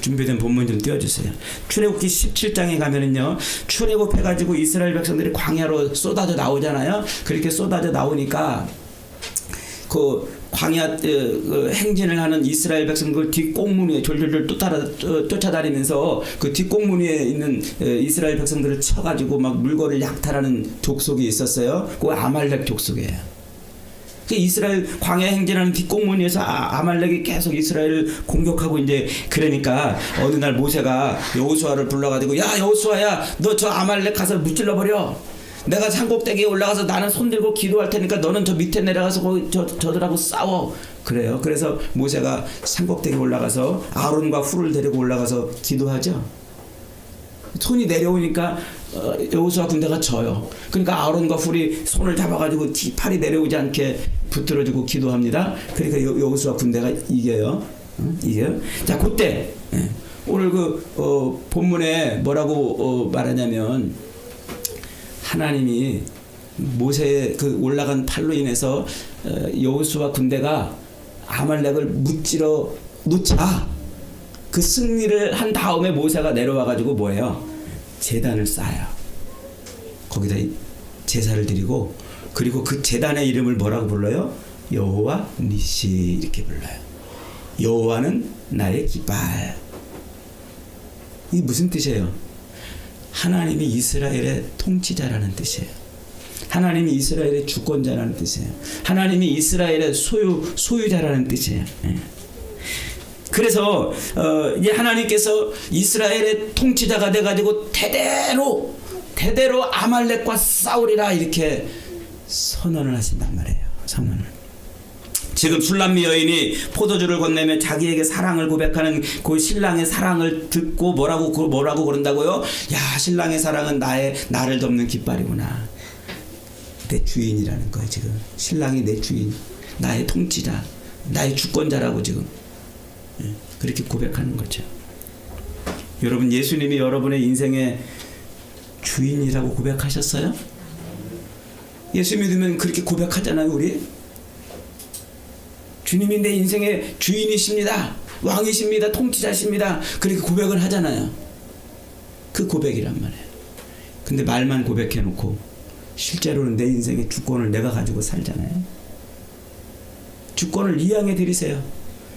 Speaker 1: 준비된 본문 좀 띄워주세요. 출애굽기 17장에 가면은요, 출애굽해가지고 이스라엘 백성들이 광야로 쏟아져 나오잖아요. 그렇게 쏟아져 나오니까 그 광야 행진을 하는 이스라엘 백성들 뒷꽁무니에 졸졸졸 쫓아다니면서 그 뒷꽁무니에 있는 이스라엘 백성들을 쳐가지고 막 물건을 약탈하는 족속이 있었어요. 그 아말렉 족속이에요. 이스라엘 광야 행진하는 뒷꽁무니에서 아말렉이 계속 이스라엘을 공격하고 이제 그러니까 어느 날 모세가 여호수아를 불러가지고 야 여호수아야 너 저 아말렉 가서 무찔러 버려. 내가 산꼭대기에 올라가서 나는 손 들고 기도할 테니까 너는 저 밑에 내려가서 거기 저들하고 싸워. 그래요. 그래서 모세가 산꼭대기에 올라가서 아론과 훌을 데리고 올라가서 기도하죠. 손이 내려오니까 여호수아 군대가 져요. 그러니까 아론과 훌이 손을 잡아가지고 팔이 내려오지 않게 붙들어주고 기도합니다. 그러니까 여호수아 군대가 이겨요. 이겨요. 자, 그때 오늘 그 본문에 뭐라고 말하냐면 하나님이 모세의 그 올라간 팔로 인해서 여호수아 군대가 아말렉을 무찌러 놓자. 그 승리를 한 다음에 모세가 내려와 가지고 뭐예요? 제단을 쌓아요. 거기다 제사를 드리고 그리고 그 제단의 이름을 뭐라고 불러요? 여호와 니시 이렇게 불러요. 여호와는 나의 깃발. 이게 무슨 뜻이에요? 하나님이 이스라엘의 통치자라는 뜻이에요. 하나님이 이스라엘의 주권자라는 뜻이에요. 하나님이 이스라엘의 소유자라는 뜻이에요. 그래서 이제 하나님께서 이스라엘의 통치자가 돼가지고 대대로 아말렉과 싸우리라 이렇게 선언을 하신단 말이에요. 선언을. 지금 술람미 여인이 포도주를 건네며 자기에게 사랑을 고백하는 그 신랑의 사랑을 듣고 뭐라고 그런다고요? 야, 신랑의 사랑은 나를 덮는 깃발이구나. 내 주인이라는 거예요. 지금 신랑이 내 주인, 나의 통치자, 나의 주권자라고 지금 그렇게 고백하는 거죠. 여러분, 예수님이 여러분의 인생의 주인이라고 고백하셨어요? 예수 믿으면 그렇게 고백하잖아요. 우리 주님이 내 인생의 주인이십니다, 왕이십니다, 통치자십니다, 그렇게 고백을 하잖아요. 그 고백이란 말이에요. 근데 말만 고백해놓고 실제로는 내 인생의 주권을 내가 가지고 살잖아요. 주권을 이양해 드리세요.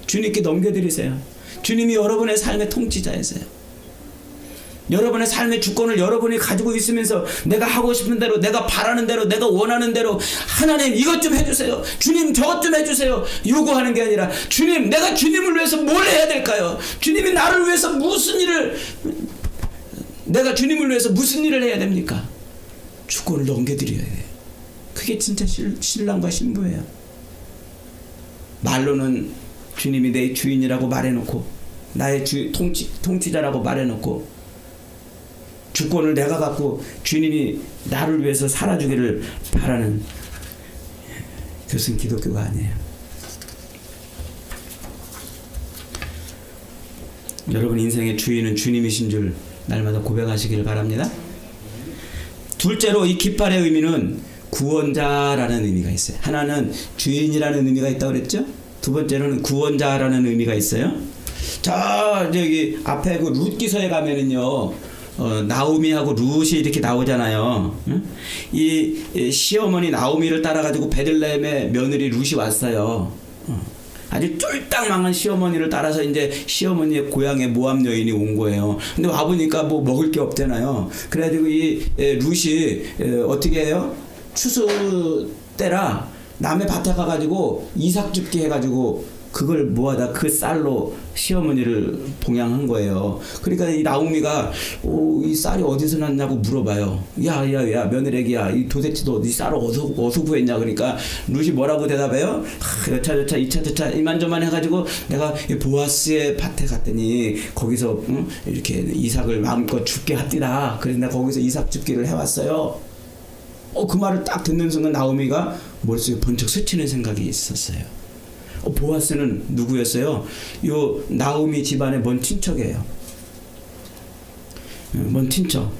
Speaker 1: 주님께 넘겨드리세요. 주님이 여러분의 삶의 통치자이세요. 여러분의 삶의 주권을 여러분이 가지고 있으면서 내가 하고 싶은 대로, 내가 바라는 대로, 내가 원하는 대로 하나님 이것 좀 해주세요, 주님 저것 좀 해주세요 요구하는 게 아니라 주님 내가 주님을 위해서 뭘 해야 될까요? 주님이 나를 위해서 내가 주님을 위해서 무슨 일을 해야 됩니까? 주권을 넘겨드려야 돼요. 그게 진짜 신랑과 신부예요. 말로는 주님이 내 주인이라고 말해놓고 나의 통치자라고 말해놓고 주권을 내가 갖고 주님이 나를 위해서 살아주기를 바라는 그것은 기독교가 아니에요. 여러분 인생의 주인은 주님이신 줄 날마다 고백하시기를 바랍니다. 둘째로 이 깃발의 의미는 구원자라는 의미가 있어요. 하나는 주인이라는 의미가 있다고 그랬죠? 두 번째로는 구원자라는 의미가 있어요. 저기 앞에 그 룻기서에 가면은요, 나오미하고 룻이 이렇게 나오잖아요. 이 시어머니 나오미를 따라가지고 베들레헴에 며느리 룻이 왔어요. 아주 쫄딱 망한 시어머니를 따라서 이제 시어머니의 고향에 모압 여인이 온 거예요. 근데 와보니까 뭐 먹을 게 없잖아요. 그래가지고 이 룻이 어떻게 해요? 추수 때라 남의 밭에 가가지고 이삭 줍기 해가지고 그걸 모아다 그 쌀로 시어머니를 봉양한 거예요. 그러니까 이 나오미가 이 쌀이 어디서 났냐고 물어봐요. 야야야 며느리야 이 도대체 너 이 쌀을 어디서 구했냐. 그러니까 룻이 뭐라고 대답해요? 여차저차 이차저차 이만저만 해가지고 내가 보아스의 밭에 갔더니 거기서 이렇게 이삭을 마음껏 죽게 하디라. 그래서 내가 거기서 이삭 죽기를 해왔어요. 그 말을 딱 듣는 순간 나오미가 머릿속에 번쩍 스치는 생각이 있었어요. 보아스는 누구였어요? 요 나오미 집안의 먼 친척이에요. 먼 친척.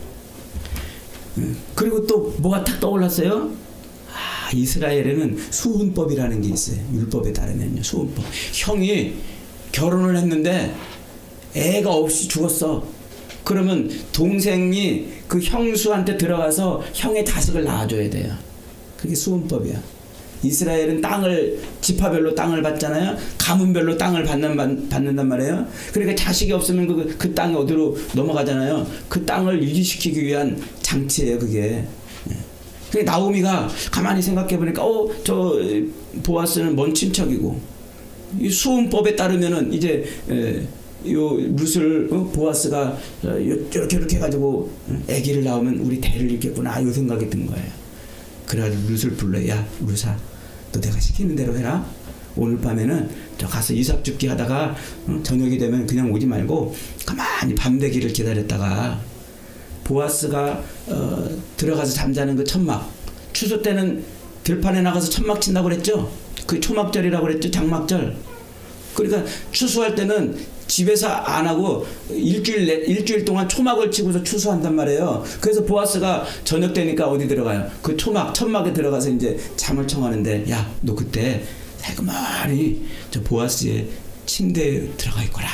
Speaker 1: 그리고 또 뭐가 탁 떠올랐어요? 이스라엘에는 수훈법이라는 게 있어요. 율법에 따르면요. 수훈법. 형이 결혼을 했는데 애가 없이 죽었어. 그러면 동생이 그 형수한테 들어가서 형의 자식을 낳아줘야 돼요. 그게 수훈법이야. 이스라엘은 땅을 지파별로 땅을 받잖아요. 가문별로 땅을 받는단 말이에요. 그러니까 자식이 없으면 그 땅이 어디로 넘어가잖아요. 그 땅을 유지시키기 위한 장치예요. 그게. 그러니까 나오미가 가만히 생각해 보니까 저 보아스는 먼 친척이고 이 수훈법에 따르면은 이제 요 룻을 보아스가 이렇게 해가지고 아기를 낳으면 우리 대를 잇겠구나 요 생각이 든 거예요. 그래가지고 룻을 불러. 야 룻아 너 내가 시키는 대로 해라. 오늘 밤에는 저 가서 이삭 죽기 하다가 저녁이 되면 그냥 오지 말고 가만히 밤 되기를 기다렸다가 보아스가 들어가서 잠자는 그 천막, 추수 때는 들판에 나가서 천막 친다고 그랬죠. 그 초막절이라고 그랬죠. 장막절. 그러니까 추수할 때는 집에서 안 하고 일주일 동안 초막을 치고서 추수한단 말이에요. 그래서 보아스가 저녁 되니까 어디 들어가요? 그 천막에 들어가서 이제 잠을 청하는데, 야, 너 그때 살그머니 저 보아스의 침대에 들어가 있거라.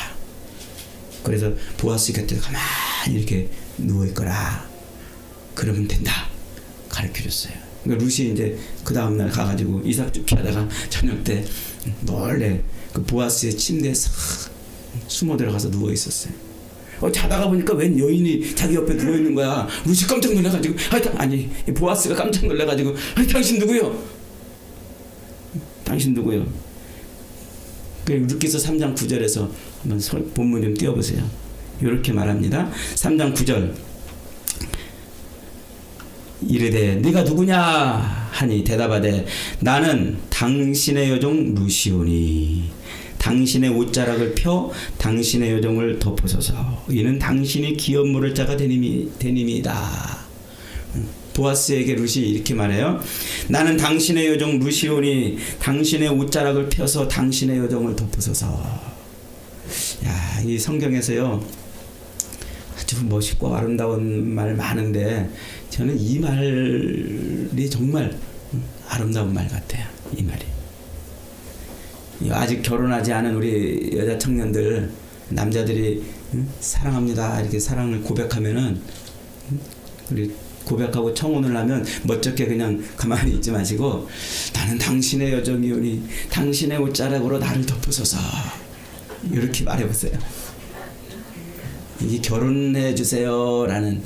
Speaker 1: 그래서 보아스 곁에 가만히 이렇게 누워 있거라. 그러면 된다. 가르쳐 줬어요. 그러니까 룻이 이제 그 다음날 가가지고 이삭 죽기 하다가 저녁 때 몰래 그 보아스의 침대에 싹 숨어 들어가서 누워 있었어요. 자다가 보니까 웬 여인이 자기 옆에 누워 있는 거야. 룻이 깜짝 놀라가지고, 보아스가 깜짝 놀라가지고, 당신 누구요? 당신 누구요? 그 룻기서 3장 9절에서 한번 본문 좀 띄워보세요. 이렇게 말합니다. 3장 9절. 이르되 네가 누구냐 하니 대답하되 나는 당신의 여종 룻이오니 당신의 옷자락을 펴 당신의 여종을 덮으소서. 이는 당신이 기업 물을 자가 되님이다. 보아스에게 룻이 이렇게 말해요. 나는 당신의 여종 룻이오니 당신의 옷자락을 펴서 당신의 여종을 덮으소서. 야, 이 성경에서요 아주 멋있고 아름다운 말 많은데 저는 이 말이 정말 아름다운 말 같아요. 이 말이. 아직 결혼하지 않은 우리 여자 청년들, 남자들이 사랑합니다 이렇게 사랑을 고백하면은 우리 고백하고 청혼을 하면 멋쩍게 그냥 가만히 있지 마시고 나는 당신의 여종이오니 당신의 옷자락으로 나를 덮으소서. 이렇게 말해보세요. 이게 결혼해 주세요라는,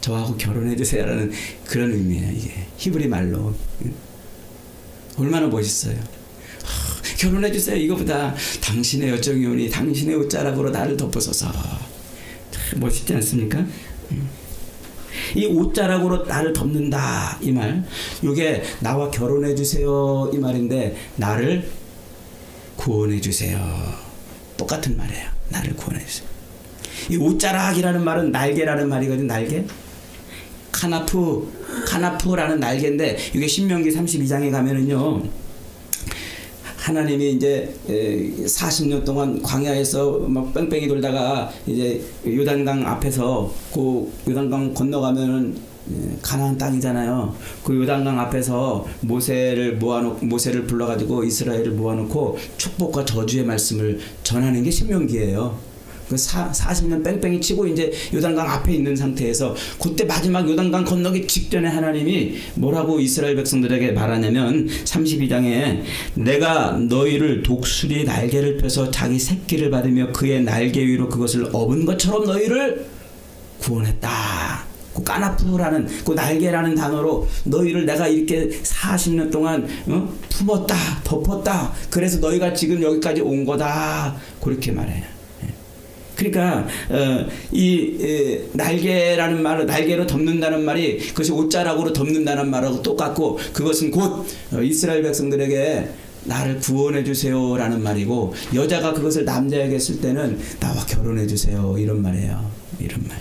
Speaker 1: 저하고 결혼해 주세요라는 그런 의미예요. 이게 히브리 말로 얼마나 멋있어요. 결혼해 주세요 이거보다 당신의 여종이오니 당신의 옷자락으로 나를 덮으소서. 멋있지 않습니까? 이 옷자락으로 나를 덮는다 이 말, 이게 나와 결혼해 주세요 이 말인데 나를 구원해 주세요 똑같은 말이에요. 나를 구원해 주세요. 이 옷자락이라는 말은 날개라는 말이거든. 날개. 카나프라는 날개인데 이게 신명기 32장에 가면은요 하나님이 이제 40년 동안 광야에서 막 뺑뺑이 돌다가 이제 요단강 앞에서 그 요단강 건너가면은 가나안 땅이잖아요. 그 요단강 앞에서 모세를 불러가지고 이스라엘을 모아놓고 축복과 저주의 말씀을 전하는 게 신명기예요. 그 40년 뺑뺑이 치고 이제 요단강 앞에 있는 상태에서 그때 마지막 요단강 건너기 직전에 하나님이 뭐라고 이스라엘 백성들에게 말하냐면 32장에 내가 너희를 독수리 날개를 펴서 자기 새끼를 받으며 그의 날개 위로 그것을 업은 것처럼 너희를 구원했다. 그 까나프라는 그 날개라는 단어로 너희를 내가 이렇게 40년 동안 품었다, 덮었다. 그래서 너희가 지금 여기까지 온 거다. 그렇게 말해요. 그러니까 날개라는 말, 날개로 덮는다는 말이 그것이 옷자락으로 덮는다는 말하고 똑같고, 그것은 곧 이스라엘 백성들에게 나를 구원해 주세요라는 말이고, 여자가 그것을 남자에게 쓸 때는 나와 결혼해 주세요 이런 말이에요. 이런 말.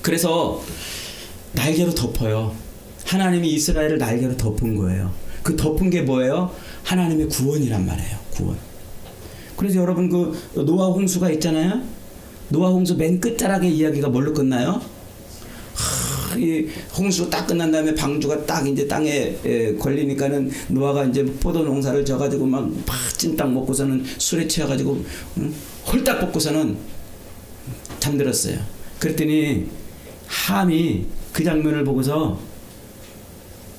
Speaker 1: 그래서 날개로 덮어요. 하나님이 이스라엘을 날개로 덮은 거예요. 그 덮은 게 뭐예요? 하나님의 구원이란 말이에요. 구원. 그래서 여러분 그 노아 홍수가 있잖아요. 노아 홍수 맨 끝자락의 이야기가 뭘로 끝나요? 이 홍수 딱 끝난 다음에 방주가 딱 이제 땅에 걸리니까는 노아가 이제 포도 농사를 져가지고 막 찐딱 먹고서는 술에 취해가지고 홀딱 벗고서는 잠들었어요. 그랬더니 함이 그 장면을 보고서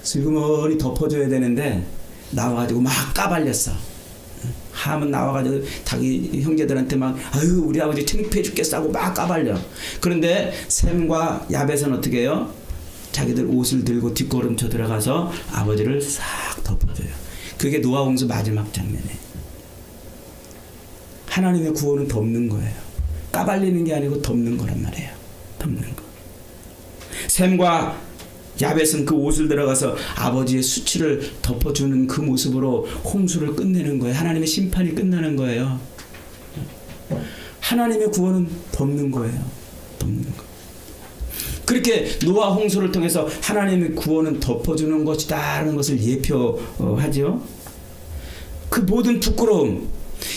Speaker 1: 슬그머니 덮어줘야 되는데 나와가지고 막 까발렸어. 함은 나와가지고 자기 형제들한테 막 아유 우리 아버지 창피해 죽겠어 하고 막 까발려. 그런데 셈과 야벳은 어떻게 해요? 자기들 옷을 들고 뒷걸음쳐 들어가서 아버지를 싹 덮어줘요. 그게 노아 홍수 마지막 장면이에요. 하나님의 구원은 덮는 거예요. 까발리는 게 아니고 덮는 거란 말이에요. 덮는 거. 셈과 야벳은 그 옷을 들어가서 아버지의 수치를 덮어주는 그 모습으로 홍수를 끝내는 거예요. 하나님의 심판이 끝나는 거예요. 하나님의 구원은 덮는 거예요. 덮는 거. 그렇게 노아 홍수를 통해서 하나님의 구원은 덮어주는 것이다라는 것을 예표하죠. 그 모든 부끄러움,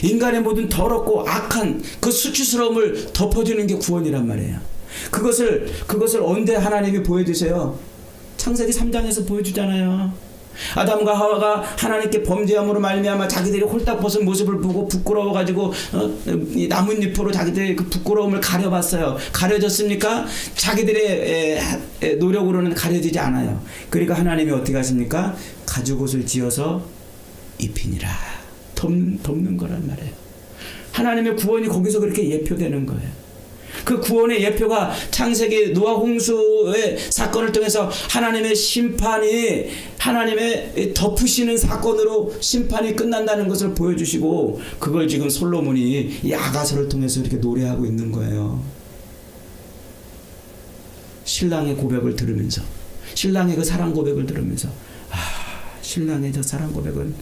Speaker 1: 인간의 모든 더럽고 악한 그 수치스러움을 덮어주는 게 구원이란 말이에요. 그것을 언제 하나님이 보여주세요? 창세기 3장에서 보여주잖아요. 아담과 하와가 하나님께 범죄함으로 말미암아 자기들이 홀딱 벗은 모습을 보고 부끄러워가지고 이 나뭇잎으로 자기들의 그 부끄러움을 가려봤어요. 가려졌습니까? 자기들의 노력으로는 가려지지 않아요. 그러니까 하나님이 어떻게 하십니까? 가죽옷을 지어서 입히니라. 덮는 거란 말이에요. 하나님의 구원이 거기서 그렇게 예표되는 거예요. 그 구원의 예표가 창세기 노아 홍수의 사건을 통해서 하나님의 심판이 하나님의 덮으시는 사건으로 심판이 끝난다는 것을 보여주시고, 그걸 지금 솔로몬이 이 아가서를 통해서 이렇게 노래하고 있는 거예요. 신랑의 고백을 들으면서, 신랑의 그 사랑 고백을 들으면서 신랑의 저 사랑 고백은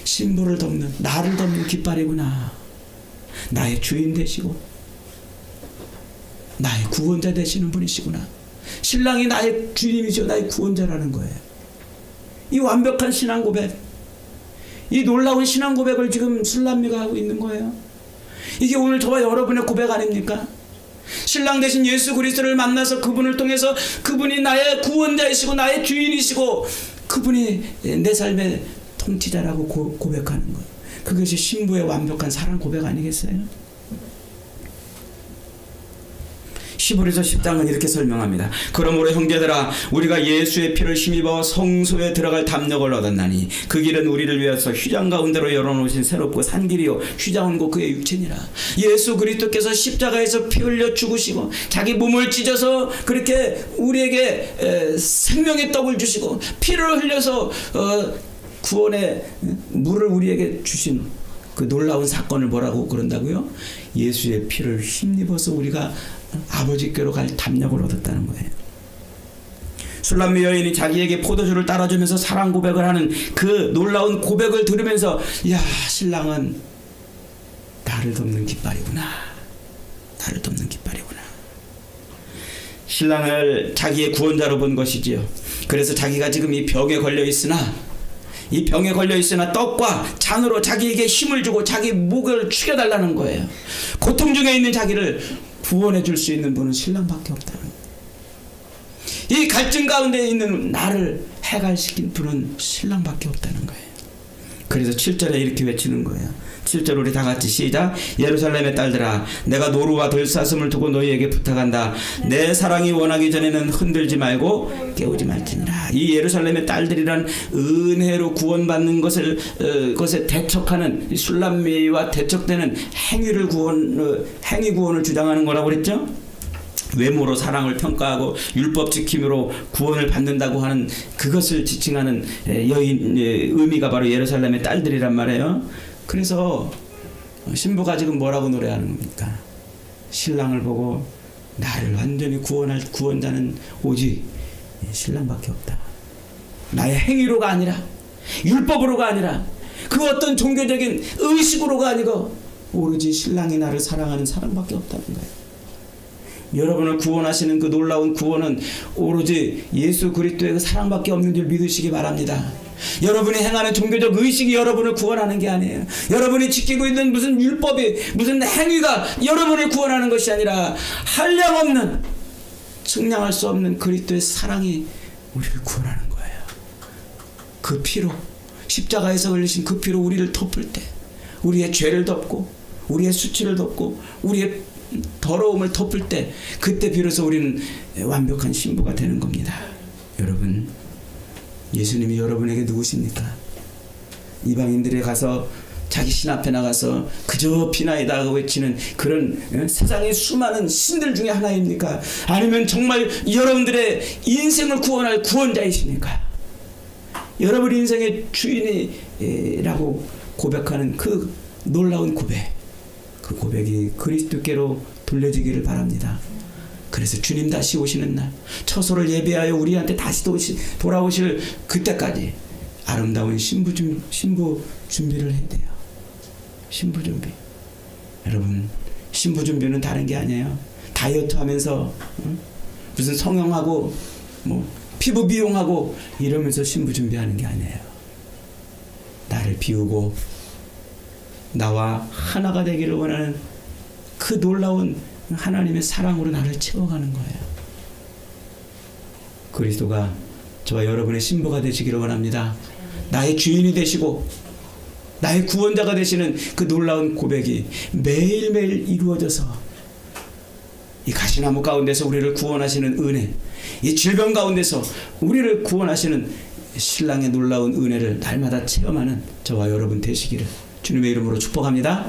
Speaker 1: 신부를 덮는, 나를 덮는 깃발이구나. 나의 주인 되시고 나의 구원자 되시는 분이시구나. 신랑이 나의 주님이죠. 나의 구원자라는 거예요. 이 완벽한 신앙 고백, 이 놀라운 신앙 고백을 지금 술람미가 하고 있는 거예요. 이게 오늘 저와 여러분의 고백 아닙니까? 신랑 되신 예수 그리스도를 만나서 그분을 통해서 그분이 나의 구원자이시고 나의 주인이시고 그분이 내 삶의 통치자라고 고백하는 거예요. 그것이 신부의 완벽한 사랑 고백 아니겠어요? 히브리서 10장은 이렇게 설명합니다. 그러므로 형제들아, 우리가 예수의 피를 힘입어 성소에 들어갈 담력을 얻었나니 그 길은 우리를 위해서 휘장 가운데로 열어놓으신 새롭고 산 길이요 휘장은 곧 그의 육체니라. 예수 그리스도께서 십자가에서 피 흘려 죽으시고 자기 몸을 찢어서 그렇게 우리에게 생명의 떡을 주시고 피를 흘려서 구원의 물을 우리에게 주신 그 놀라운 사건을 뭐라고 그런다고요? 예수의 피를 힘입어서 우리가 아버지께로 갈 담력을 얻었다는 거예요. 술람미 여인이 자기에게 포도주를 따라주면서 사랑 고백을 하는 그 놀라운 고백을 들으면서 야, 신랑은 나를 덮는 깃발이구나. 나를 덮는 깃발이구나. 신랑을 자기의 구원자로 본 것이지요. 그래서 자기가 지금 이 병에 걸려 있으나 떡과 잔으로 자기에게 힘을 주고 자기 목을 축여달라는 거예요. 고통 중에 있는 자기를 구원해 줄 수 있는 분은 신랑밖에 없다는 거예요. 이 갈증 가운데 있는 나를 해갈시킨 분은 신랑밖에 없다는 거예요. 그래서 7절에 이렇게 외치는 거예요. 7절 우리 다 같이 시작. 예루살렘의 딸들아, 내가 노루와 들사슴을 두고 너희에게 부탁한다. 내 사랑이 원하기 전에는 흔들지 말고 깨우지 말지니라. 이 예루살렘의 딸들이란 은혜로 구원받는 것에 대척하는 술람미와 대척되는 행위 구원을 주장하는 거라고 그랬죠. 외모로 사랑을 평가하고 율법 지킴으로 구원을 받는다고 하는 그것을 지칭하는 여인의 의미가 바로 예루살렘의 딸들이란 말이에요. 그래서 신부가 지금 뭐라고 노래하는 겁니까? 신랑을 보고 나를 완전히 구원할 구원자는 오직 신랑밖에 없다. 나의 행위로가 아니라 율법으로가 아니라 그 어떤 종교적인 의식으로가 아니고 오로지 신랑이 나를 사랑하는 사람밖에 없다는 거예요. 여러분을 구원하시는 그 놀라운 구원은 오로지 예수 그리스도의 그 사랑밖에 없는 줄 믿으시기 바랍니다. 여러분이 행하는 종교적 의식이 여러분을 구원하는 게 아니에요. 여러분이 지키고 있는 무슨 율법이 무슨 행위가 여러분을 구원하는 것이 아니라 한량없는 측량할 수 없는 그리스도의 사랑이 우리를 구원하는 거예요. 그 피로 십자가에서 흘리신 그 피로 우리를 덮을 때 우리의 죄를 덮고 우리의 수치를 덮고 우리의 더러움을 덮을 때 그때 비로소 우리는 완벽한 신부가 되는 겁니다. 여러분, 예수님이 여러분에게 누구십니까? 이방인들에 가서 자기 신 앞에 나가서 그저 비나이다 외치는 그런 세상의 수많은 신들 중에 하나입니까? 아니면 정말 여러분들의 인생을 구원할 구원자이십니까? 여러분 인생의 주인이라고 고백하는 그 놀라운 고백, 그 고백이 그리스도께로 돌려지기를 바랍니다. 그래서 주님 다시 오시는 날 처소를 예배하여 우리한테 다시 돌아오실 그때까지 아름다운 신부 준비를 해야 돼요. 신부 준비. 여러분, 신부 준비는 다른 게 아니에요. 다이어트 하면서 무슨 성형하고 뭐 피부 미용하고 이러면서 신부 준비하는 게 아니에요. 나를 비우고 나와 하나가 되기를 원하는 그 놀라운 하나님의 사랑으로 나를 채워가는 거예요. 그리스도가 저와 여러분의 신부가 되시기를 원합니다. 나의 주인이 되시고 나의 구원자가 되시는 그 놀라운 고백이 매일매일 이루어져서 이 가시나무 가운데서 우리를 구원하시는 은혜, 이 질병 가운데서 우리를 구원하시는 신랑의 놀라운 은혜를 날마다 체험하는 저와 여러분 되시기를 주님의 이름으로 축복합니다.